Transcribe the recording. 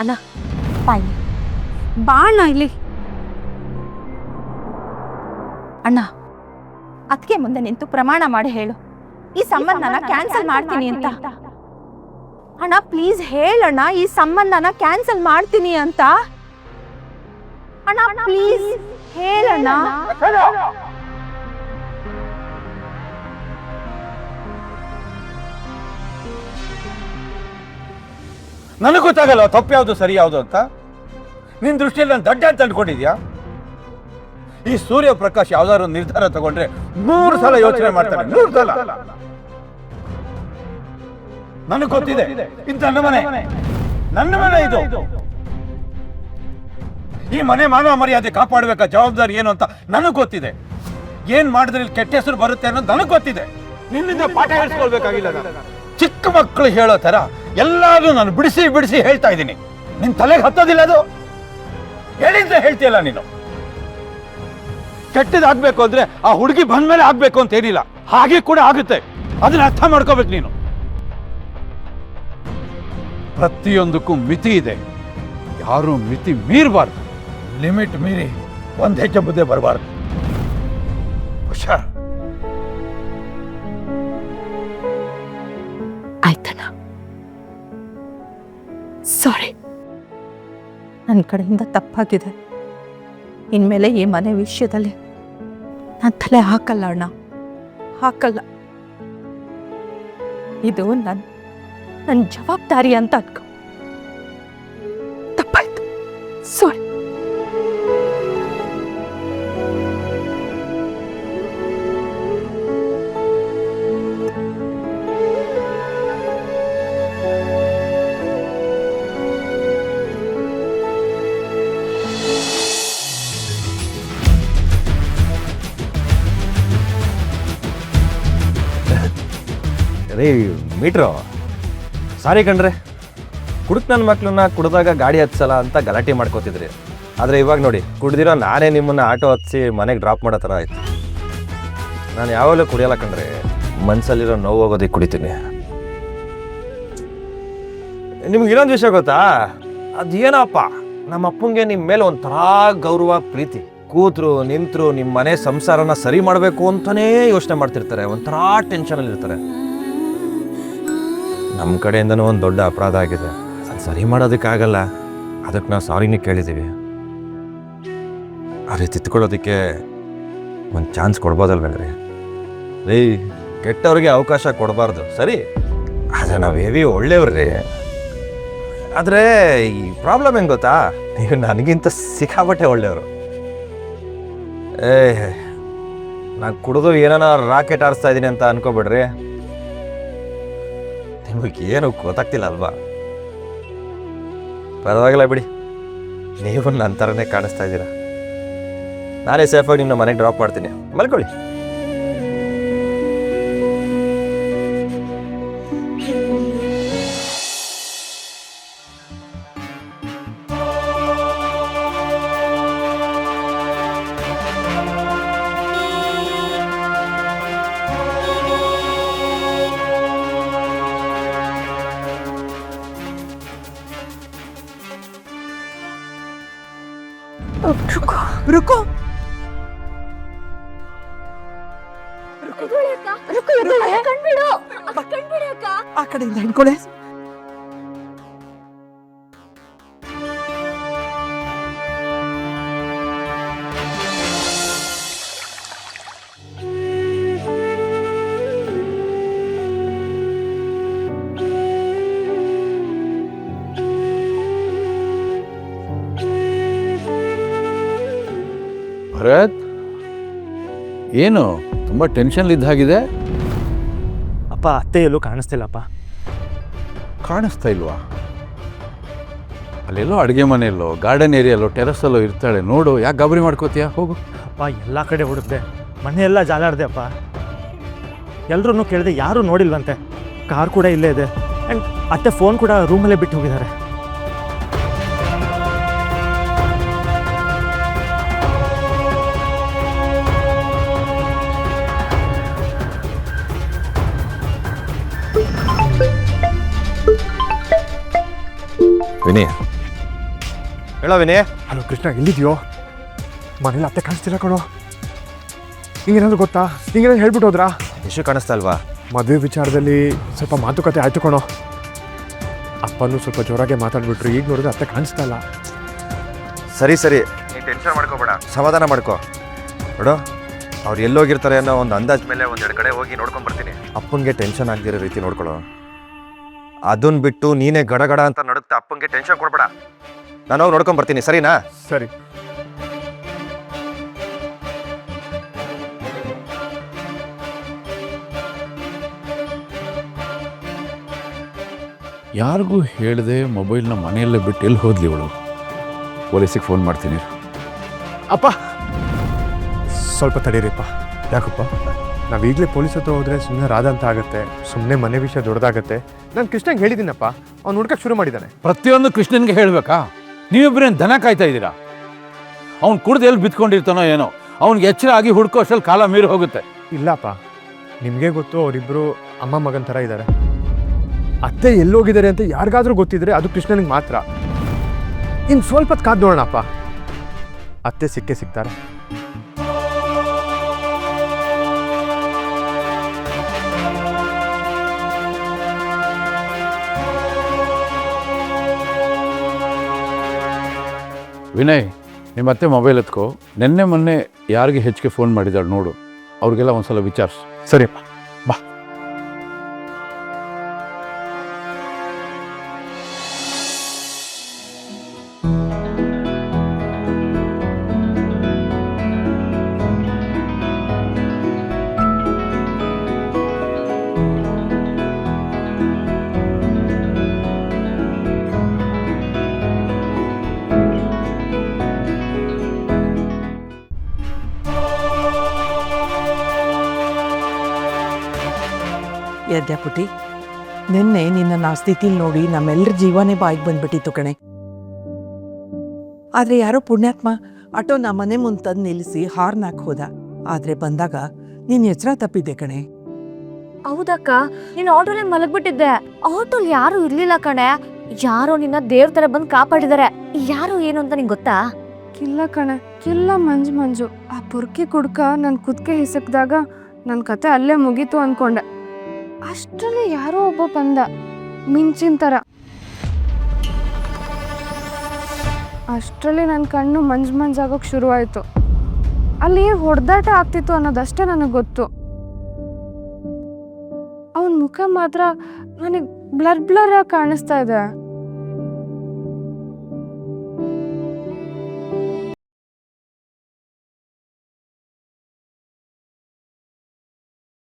ಅಣ್ಣ ಬಾಯಿ ಬಾ ಅಣ್ಣ ಇಲ್ಲಿ. ಅಣ್ಣ ಅದಕ್ಕೆ ಮುಂದೆ ನಿಂತು ಪ್ರಮಾಣ ಮಾಡಿ ಹೇಳು, ಈ ಸಂಬಂಧನ ಕ್ಯಾನ್ಸಲ್ ಮಾಡ್ತೀನಿ ಅಂತ. ಅಣ್ಣ ಪ್ಲೀಸ್ ಹೇಳಣ್ಣ, ಈ ಸಂಬಂಧನ ಕ್ಯಾನ್ಸಲ್ ಮಾಡ್ತೀನಿ ಅಂತ. ಅಣ್ಣ ಪ್ಲೀಸ್ ಹೇಳಣ್ಣ. ನನಗೆ ಗೊತ್ತಾಗಲ್ಲ ತಪ್ಪು ಯಾವುದು ಸರಿ ಯಾವುದು ಅಂತ. ನಿನ್ನ ದೃಷ್ಟಿಯಲ್ಲಿ ನಾನು ದಡ್ಡ ಅಂತ ಅಂದ್ಕೊಂಡಿದ್ಯಾ? ಈ ಸೂರ್ಯ ಪ್ರಕಾಶ್ ಯಾವ್ದಾದ್ರು ನಿರ್ಧಾರ ತಗೊಂಡ್ರೆ 100 ಸಲ ಯೋಚನೆ ಮಾಡ್ತಾನೆ, 100 ಸಲ. ನನಗೆ ಗೊತ್ತಿದೆ, ಇದು ನನ್ನ ಮನೆ ಇದು. ಈ ಮನೆ ಮಾನವ ಮರ್ಯಾದೆ ಕಾಪಾಡಬೇಕ ಜವಾಬ್ದಾರಿ ಏನು ಅಂತ ನನಗೆ ಗೊತ್ತಿದೆ. ಏನ್ ಮಾಡಿದ್ರೆ ಇಲ್ಲಿ ಕೆಟ್ಟ ಹೆಸರು ಬರುತ್ತೆ ಅನ್ನೋದು ನನಗೆ ಗೊತ್ತಿದೆ. ನಿನ್ನಿಂದ ಪಾಠ ಹೇಳಿಸ್ಕೊಳ್ಬೇಕಾಗಿಲ್ಲ. ಚಿಕ್ಕ ಮಕ್ಕಳು ಹೇಳೋ ತರ ಎಲ್ಲಾದ್ರೂ ನಾನು ಬಿಡಿಸಿ ಬಿಡಿಸಿ ಹೇಳ್ತಾ ಇದ್ದೀನಿ. ನಿನ್ ತಲೆಗೆ ಹತ್ತೋದಿಲ್ಲ ಅದು. ಹೇಳಿದ್ರೆ ಹೇಳ್ತೀಯಲ್ಲ ನೀನು. ಕೆಟ್ಟದಾಗ್ಬೇಕು ಅಂದ್ರೆ ಆ ಹುಡುಗಿ ಬಂದ್ಮೇಲೆ ಆಗ್ಬೇಕು ಅಂತ ಏನಿಲ್ಲ, ಹಾಗೆ ಕೂಡ ಆಗುತ್ತೆ. ಅದನ್ನ ಅರ್ಥ ಮಾಡ್ಕೋಬೇಕು ನೀನು. ಪ್ರತಿಯೊಂದಕ್ಕೂ ಮಿತಿ ಇದೆ, ಯಾರು ಮಿತಿ ಮೀರಬಾರ್ದು. ಲಿಮಿಟ್ ಮೀರಿ ಒಂದ್ ಹೆಜ್ಜೆ ಬುದ್ಧಿ ಬರಬಾರ್ದು. ಹುಷಾರ್. ಆಯ್ತಣ್ಣ, ಸಾರಿ, ನನ್ನ ಕಡೆಯಿಂದ ತಪ್ಪಾಗಿದೆ. ಇನ್ಮೇಲೆ ಈ ಮನೆ ವಿಷಯದಲ್ಲಿ ನಾನು ತಲೆ ಹಾಕಲ್ಲ ಅಣ್ಣ, ಹಾಕಲ್ಲ. ಇದು ನನ್ನ ಜವಾಬ್ದಾರಿ ಅಂತ ಅನ್ಕೊ. ತಪ್ಪಾಯ್ತು, ಸಾರಿ. ರೀ ಮೀಟ್ರು, ಸಾರಿ ಕಣ್ರೆ, ಕುಡುಕ್ ನನ್ನ ಮಕ್ಳನ್ನ ಕುಡ್ದಾಗ ಗಾಡಿ ಹತ್ಸಲ್ಲ ಅಂತ ಗಲಾಟೆ ಮಾಡ್ಕೋತಿದ್ರಿ. ಆದರೆ ಇವಾಗ ನೋಡಿ, ಕುಡ್ದಿರೋ ನಾನೇ ನಿಮ್ಮನ್ನು ಆಟೋ ಹತ್ಸಿ ಮನೆಗೆ ಡ್ರಾಪ್ ಮಾಡೋ ಥರ ಆಯ್ತು. ನಾನು ಯಾವಾಗಲೂ ಕುಡಿಯಲ್ಲ ಕಣ್ರಿ, ಮನಸ್ಸಲ್ಲಿರೋ ನೋವು ಹೋಗೋದಕ್ಕೆ ಕುಡಿತೀನಿ. ನಿಮ್ಗೆ ಇನ್ನೊಂದು ವಿಷಯ ಗೊತ್ತಾ? ಅದೇನಪ್ಪ, ನಮ್ಮ ಅಪ್ಪಂಗೆ ನಿಮ್ಮ ಮೇಲೆ ಒಂಥರ ಗೌರವ ಪ್ರೀತಿ. ಕೂತ್ರು ನಿಂತರು ನಿಮ್ಮ ಮನೆ ಸಂಸಾರನ ಸರಿ ಮಾಡಬೇಕು ಅಂತಲೇ ಯೋಚನೆ ಮಾಡ್ತಿರ್ತಾರೆ, ಒಂಥರ ಟೆನ್ಷನಲ್ಲಿರ್ತಾರೆ. ನಮ್ಮ ಕಡೆಯಿಂದನೂ ಒಂದು ದೊಡ್ಡ ಅಪರಾಧ ಆಗಿದೆ, ಅದು ಸರಿ ಮಾಡೋದಕ್ಕಾಗಲ್ಲ. ಅದಕ್ಕೆ ನಾವು ಸಾರಿನೇ ಕೇಳಿದ್ದೀವಿ. ಆ ರೀತಿ ತಿತ್ಕೊಳ್ಳೋದಕ್ಕೆ ಒಂದು ಚಾನ್ಸ್ ಕೊಡ್ಬೋದಲ್ವೇನ್ರಿ? ರೀ, ಕೆಟ್ಟವ್ರಿಗೆ ಅವಕಾಶ ಕೊಡಬಾರ್ದು ಸರಿ, ಆದರೆ ನಾವು ಹೇವಿ ಒಳ್ಳೆಯವ್ರಿ. ಆದರೆ ಈ ಪ್ರಾಬ್ಲಮ್ ಹೆಂಗೆ ಗೊತ್ತಾ, ನೀವು ನನಗಿಂತ ಸಿಕ್ಕಾಪಟ್ಟೆ ಒಳ್ಳೆಯವರು. ನಾನು ಕುಡಿದು ಏನಾನ ರಾಕೆಟ್ ಆರಿಸ್ತಾ ಇದ್ದೀನಿ ಅಂತ ಅನ್ಕೋಬಿಡ್ರಿ. ನಿಮಗೆ ಏನು ಗೊತ್ತಾಗ್ತಿಲ್ಲ ಅಲ್ವಾ? ಪರವಾಗಿಲ್ಲ ಬಿಡಿ, ನೀವು ನನ್ನ ಥರನೇ ಕಾಣಿಸ್ತಾ ಇದ್ದೀರಾ. ನಾನೇ ಸೇಫಾಗಿ ನಿಮ್ಮನ್ನ ಮನೆಗೆ ಡ್ರಾಪ್ ಮಾಡ್ತೀನಿ, ಮಲ್ಕೊಳ್ಳಿ. रुको ಆ ಕಡೆಯಿಂದ ಹಿಡ್ಕೊಳ್ಳೆ. ಭರತ್, ಏನು ತುಂಬ ಟೆನ್ಷನ್ ಇದ್ದಾಗಿದೆ? ಅಪ್ಪ, ಅತ್ತೆ ಎಲ್ಲೂ ಕಾಣಿಸ್ತಿಲ್ಲಪ್ಪ. ಕಾಣಿಸ್ತಾ ಇಲ್ವಾ? ಅಲ್ಲೆಲ್ಲೋ ಅಡುಗೆ ಮನೆಯಲ್ಲೋ ಗಾರ್ಡನ್ ಏರಿಯಲ್ಲೋ ಟೆರಸಲ್ಲೋ ಇರ್ತಾಳೆ, ನೋಡು. ಯಾಕೆ ಗಾಬರಿ ಮಾಡ್ಕೋತೀಯ? ಹೋಗು. ಅಪ್ಪ, ಎಲ್ಲ ಕಡೆ ಹುಡುಕ್ದೆ, ಮನೆಯೆಲ್ಲ ಜಾಲಾಡ್ದೆ ಅಪ್ಪ. ಎಲ್ಲರೂ ಕೇಳಿದೆ, ಯಾರೂ ನೋಡಿಲ್ವಂತೆ. ಕಾರ್ ಕೂಡ ಇಲ್ಲೇ ಇದೆ, ಆ್ಯಂಡ್ ಅತ್ತೆ ಫೋನ್ ಕೂಡ ರೂಮಲ್ಲೇ ಬಿಟ್ಟು ಹೋಗಿದ್ದಾರೆ. ವಿನಿ, ಹೇಳೋ ವಿನಯ್. ಹಲೋ ಕೃಷ್ಣ, ಎಲ್ಲಿದ್ಯೋ? ಮನೇಲಿ ಅತ್ತೆ ಕಾಣಿಸ್ತಿಲ್ಲ ಕಣೋ. ಹಿಂಗೇನಾದ್ರು ಗೊತ್ತಾ? ಹಿಂಗೇನಾದ್ರು ಹೇಳ್ಬಿಟ್ಟು ಹೋದ್ರಾ? ಯಶು ಕಾಣಿಸ್ತಾ ಇಲ್ವಾ? ಮದುವೆ ವಿಚಾರದಲ್ಲಿ ಸ್ವಲ್ಪ ಮಾತುಕತೆ ಆಯ್ತು ಕಣೋ. ಅಪ್ಪನೂ ಸ್ವಲ್ಪ ಜೋರಾಗೆ ಮಾತಾಡ್ಬಿಟ್ರು. ಈಗ ನೋಡಿದ್ರೆ ಅತ್ತೆ ಕಾಣಿಸ್ತಾ ಇಲ್ಲ. ಸರಿ ಸರಿ, ನೀನು ಟೆನ್ಷನ್ ಮಾಡ್ಕೋಬೇಡ, ಸಮಾಧಾನ ಮಾಡ್ಕೋ. ನೋಡು, ಅವ್ರು ಎಲ್ಲೋಗಿರ್ತಾರೆ ಅನ್ನೋ ಒಂದು ಅಂದಾಜ್ ಮೇಲೆ ಒಂದೆರಡು ಕಡೆ ಹೋಗಿ ನೋಡ್ಕೊಂಡು ಬರ್ತೀನಿ. ಅಪ್ಪನಿಗೆ ಟೆನ್ಷನ್ ಆಗದಿರೋ ರೀತಿ ನೋಡ್ಕೊಳ್ಳೋ. ಅದನ್ನ ಬಿಟ್ಟು ನೀನೇ ಗಡಗಡ ಅಂತ ನಡುತ್ತೆ ಅಪ್ಪನಿಗೆ ಟೆನ್ಷನ್ ಕೊಡ್ಬೇಡ. ನಾನು ಹೋಗಿ ನೋಡ್ಕೊಂಡು ಬರ್ತೀನಿ, ಸರಿನಾ? ಸರಿ. ಯಾರಿಗೂ ಹೇಳದೆ ಮೊಬೈಲ್ನ ಮನೆಯಲ್ಲೇ ಬಿಟ್ಟು ಎಲ್ಲಿ ಹೋದ್ಲಿ ಇವಳು? ಪೊಲೀಸಿಗೆ ಫೋನ್ ಮಾಡ್ತೀನಿ. ಅಪ್ಪ ಸ್ವಲ್ಪ ತಡೀರಿಪ್ಪ. ಯಾಕಪ್ಪ? ನಾವೀಗಲೇ ಪೊಲೀಸ್ ಹತ್ರ ಹೋದರೆ ಸುಮ್ಮನೆ ರಾಧ ಅಂತ ಆಗುತ್ತೆ, ಸುಮ್ಮನೆ ಮನೆ ವಿಷಯ ದೊಡ್ಡದಾಗತ್ತೆ. ನಾನು ಕೃಷ್ಣಂಗೆ ಹೇಳಿದ್ದೀನಪ್ಪ, ಅವ್ನು ಹುಡ್ಕಕ್ಕೆ ಶುರು ಮಾಡಿದ್ದಾನೆ. ಪ್ರತಿಯೊಂದು ಕೃಷ್ಣನ್ಗೆ ಹೇಳಬೇಕಾ? ನೀವಿಬ್ಬರೇನು ದನ ಕಾಯ್ತಾ ಇದ್ದೀರಾ? ಅವ್ನು ಕುಡ್ದು ಎಲ್ಲಿ ಬಿತ್ಕೊಂಡಿರ್ತಾನೋ ಏನೋ, ಅವ್ನಿಗೆ ಎಚ್ಚರ ಆಗಿ ಹುಡ್ಕೋ ಅಷ್ಟಲ್ಲಿ ಕಾಲ ಮೀರಿ ಹೋಗುತ್ತೆ. ಇಲ್ಲಪ್ಪ, ನಿಮಗೆ ಗೊತ್ತು, ಅವರಿಬ್ಬರು ಅಮ್ಮ ಮಗನ ಥರ ಇದ್ದಾರೆ. ಅತ್ತೆ ಎಲ್ಲೋಗಿದ್ದಾರೆ ಅಂತ ಯಾರಿಗಾದ್ರೂ ಗೊತ್ತಿದ್ರೆ ಅದು ಕೃಷ್ಣನಿಗೆ ಮಾತ್ರ. ಇನ್ನು ಸ್ವಲ್ಪ ಹೊತ್ತು ಕಾದು ನೋಡೋಣಪ್ಪ, ಅತ್ತೆ ಸಿಕ್ಕೇ ಸಿಗ್ತಾರೆ. ವಿನಯ್, ನಿಮ್ಮ ಅತ್ತೆ ಮೊಬೈಲ್ ಎತ್ಕೋ. ನೆನ್ನೆ ಮೊನ್ನೆ ಯಾರಿಗೆ ಹೆಚ್ಚಿಗೆ ಫೋನ್ ಮಾಡಿದಾಳು ನೋಡು, ಅವ್ರಿಗೆಲ್ಲ ಒಂದ್ಸಲ ವಿಚಾರಿಸು. ಸರಿಯಪ್ಪ, ಬಾ. ಯದ್ಯಾಪುಟಿ, ನಿನ್ನೆ ನಿನ್ನ ಆ ಸ್ಥಿತಿಲಿ ನೋಡಿ ನಮ್ಮೆಲ್ಲರ ಜೀವನೇ ಬಾಯಿಗೆ ಬಂದ್ಬಿಟ್ಟಿತ್ತು ಕಣೆ. ಆದ್ರೆ ಯಾರೋ ಪುಣ್ಯಾತ್ಮ ಆಟೋ ನಮ್ಮ ಮನೆ ಮುಂದೆ ತಂದು ನಿಲ್ಲಿಸಿ ಹಾರ್ನ್ ಹಾಕಿ ಹೋದ. ಆದ್ರೆ ಬಂದಾಗ ನೀನ್ ಎಚ್ಚರ ತಪ್ಪಿದ್ದೆ ಕಣೆ. ಹೌದಕ್ಕ, ನೀನು ಆಟೋಲಿ ಮಲಗ್ಬಿಟ್ಟಿದ್ದೆ. ಆಟೋಲ್ ಯಾರು ಇರ್ಲಿಲ್ಲ ಕಣೆ. ಯಾರೋ ನಿನ್ನ ದೇವ್ರ ತರ ಬಂದು ಕಾಪಾಡಿದಾರೆ. ಯಾರು ಏನು ಅಂತ ನಿಂಗೆ ಗೊತ್ತಾ? ಇಲ್ಲ ಕಣೆ, ಇಲ್ಲ ಮಂಜು. ಆ ಪುರ್ಕಿ ಕುಡ್ಕ ನನ್ನ ಕುದ್ಕೆ ಹಿಸಕ್ದಾಗ ನನ್ನ ಕತೆ ಅಲ್ಲೇ ಮುಗೀತು ಅನ್ಕೊಂಡೆ. ಅಷ್ಟರಲ್ಲಿ ಯಾರೋ ಒಬ್ಬ ಬಂದ, ಮಿಂಚಿನ ಥರ. ಅಷ್ಟರಲ್ಲಿ ನನ್ನ ಕಣ್ಣು ಮಂಜಾಗೋಕೆ ಶುರುವಾಯಿತು. ಅಲ್ಲಿ ಹೊಡೆದಾಟ ಆಗ್ತಿತ್ತು ಅನ್ನೋದಷ್ಟೇ ನನಗೆ ಗೊತ್ತು. ಅವನ ಮುಖ ಮಾತ್ರ ನನಗೆ ಬ್ಲರ್ ಆಗಿ ಕಾಣಿಸ್ತಾ ಇದೆ.